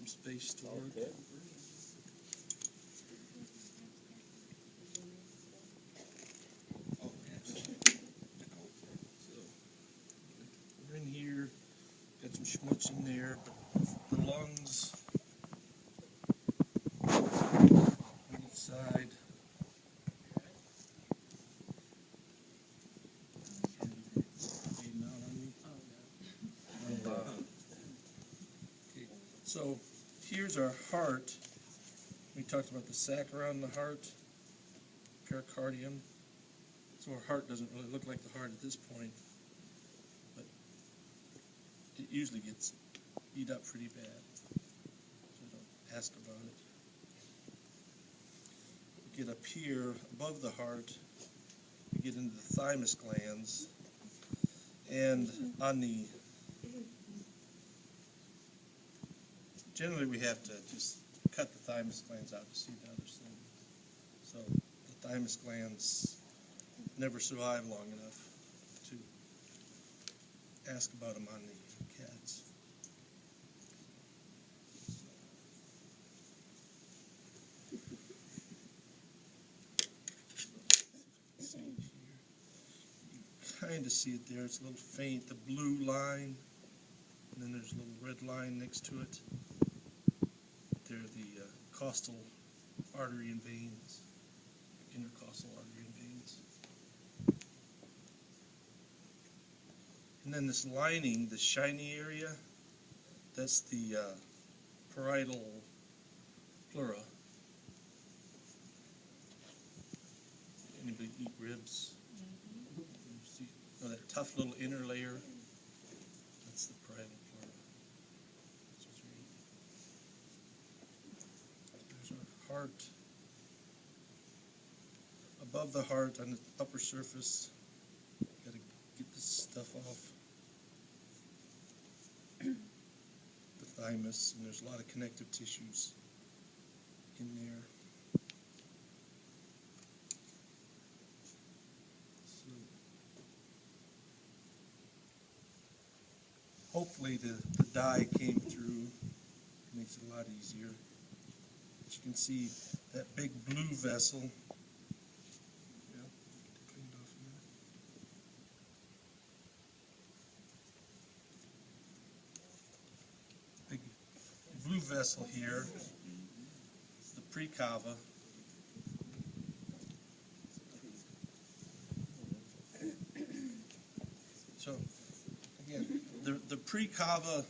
some space to work. Okay. Oh, yes. So, we're in here, got some schmutz in there, but the lungs on each side. Okay, so here's our heart. We talked about the sac around the heart, pericardium. So our heart doesn't really look like the heart at this point, but it usually gets beat up pretty bad. So don't ask about it. We get up here above the heart, we get into the thymus glands, and on the generally we have to just cut the thymus glands out to see the other side. So the thymus glands never survive long enough to ask about them on the cats. See here. You kind of see it there. It's a little faint. The blue line, and then there's a little red line next to it. They're the costal artery and veins, intercostal artery and veins. And then this lining, the shiny area, that's the parietal pleura. Anybody eat ribs? See, that tough little inner layer, that's the parietal pleura. That's what you're eating. There's our heart. Above the heart, on the upper surface, got to get this stuff off. The thymus, and there's a lot of connective tissues in there. So, hopefully the dye came through, makes it a lot easier. But you can see that big blue vessel. Yeah, cleaned off in there. Big blue vessel here. It's the precava. So again, the precava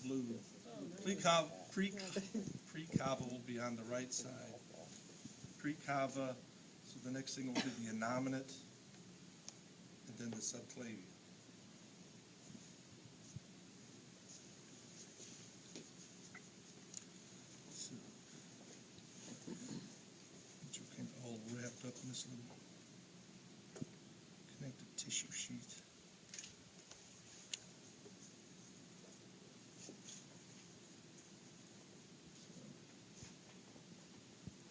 blue, precava will be on the right side. Precava. So the next thing will be the innominate, and then the subclavian. So, which are kind of all wrapped up in this little connective tissue sheet.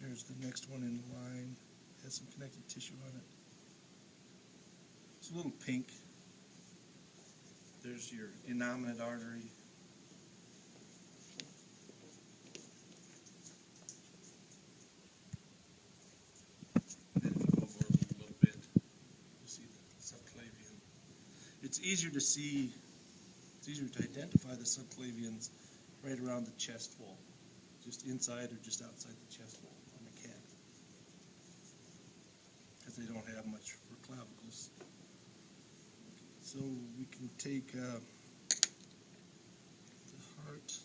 There's the next one in line. Has some connective tissue on it. It's a little pink. There's your innominate artery. And then if you go over a little bit, you see the subclavian. It's easier to see, it's easier to identify the subclavians right around the chest wall. Just inside or just outside the chest wall on the cat. Because they don't have much for clavicles. So we can take the heart.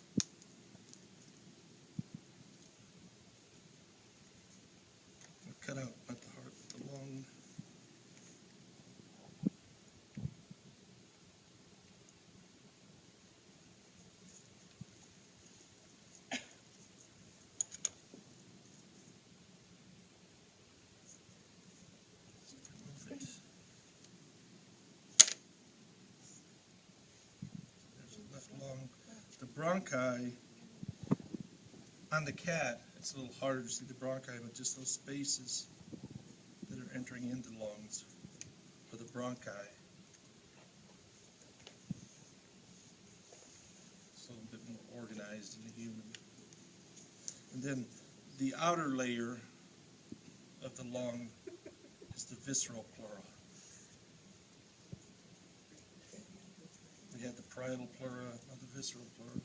We'll cut out not the heart, but the lung. The bronchi on the cat, it's a little harder to see the bronchi, but just those spaces that are entering into the lungs are the bronchi. It's a little bit more organized. organized in a human. And then the outer layer of the lung is the visceral pleura. We had the parietal pleura, now the visceral pleura.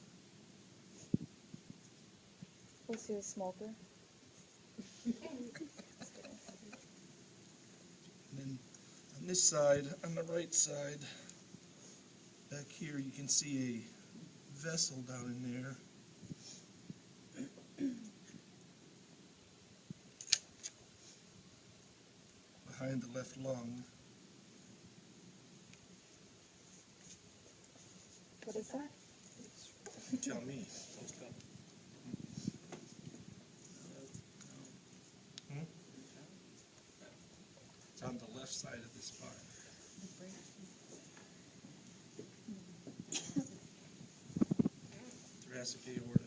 Was he a smoker? And then on this side, on the right side, back here, you can see a vessel down in there. Behind the left lung. What is that? You tell me. It's on the left side of the spine. Thoracic aorta.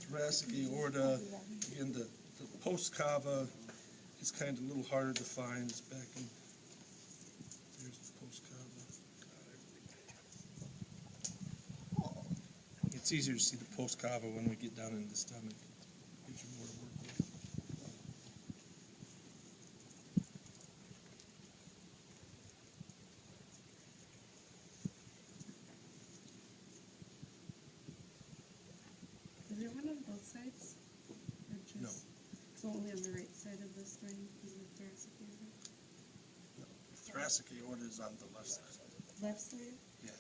Thoracic aorta, again, the post cava is kind of a little harder to find. It's back in, there's the post cava. It's easier to see the post cava when we get down in the stomach. Gives you more to work with. Is there one on both sides? Or just, No. so only on the right side of the spine is the thoracic aorta? No. Thoracic aorta is on the left side. Left side? Yeah.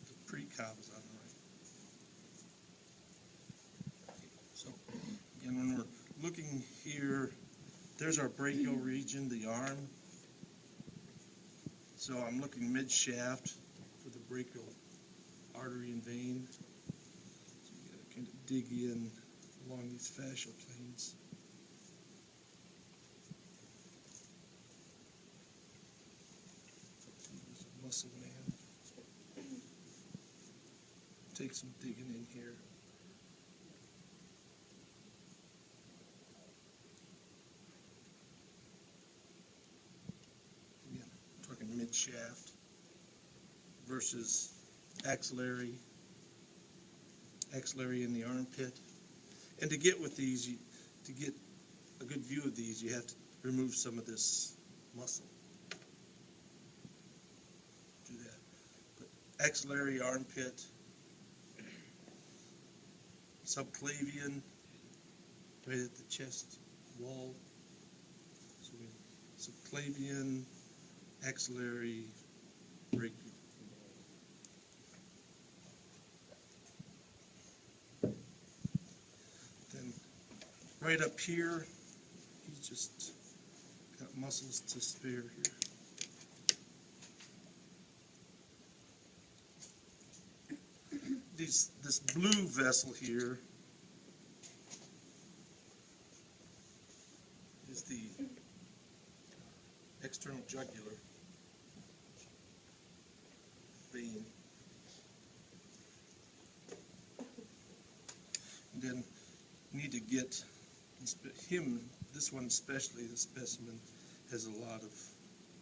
The pre-cava is on the right. So, again, when we're looking here, there's our brachial region, the arm. So I'm looking mid-shaft for the brachial artery and vein. So you gotta kind of dig in along these fascial planes. There's a muscle man. Take some digging in here. Again, talking mid-shaft versus axillary in the armpit. And to get with these, to get a good view of these, you have to remove some of this muscle. Do that. But axillary, armpit, subclavian, right at the chest wall. So we subclavian, axillary, brachial. Then right up here, he's just got muscles to spare here. This blue vessel here is the external jugular vein. And then you need to get him, this one especially, the specimen, has a lot of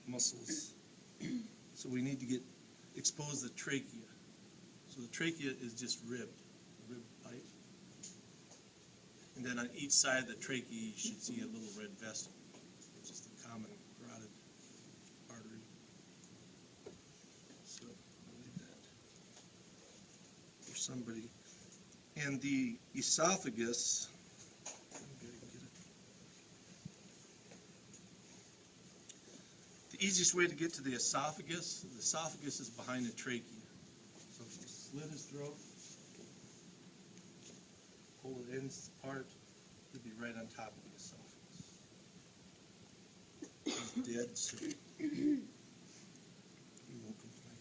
muscles. So we need to expose the trachea. So the trachea is just rib pipe. And then on each side of the trachea, you should see a little red vessel, which is the common carotid artery. So I'll leave that for somebody. And the esophagus, the easiest way to get to the esophagus is behind the trachea. So if you slit his throat, pull it in apart, it'll be right on top of the esophagus. He's dead, so he won't complain.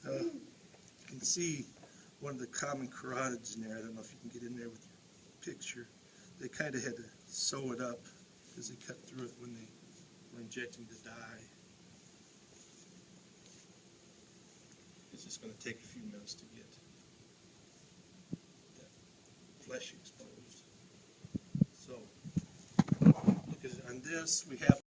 So you can see one of the common carotids in there. I don't know if you can get in there with your picture. They kind of had to sew it up because they cut through it when they were injecting the dye. It's just going to take a few minutes to get that flesh exposed. So, look at on this, we have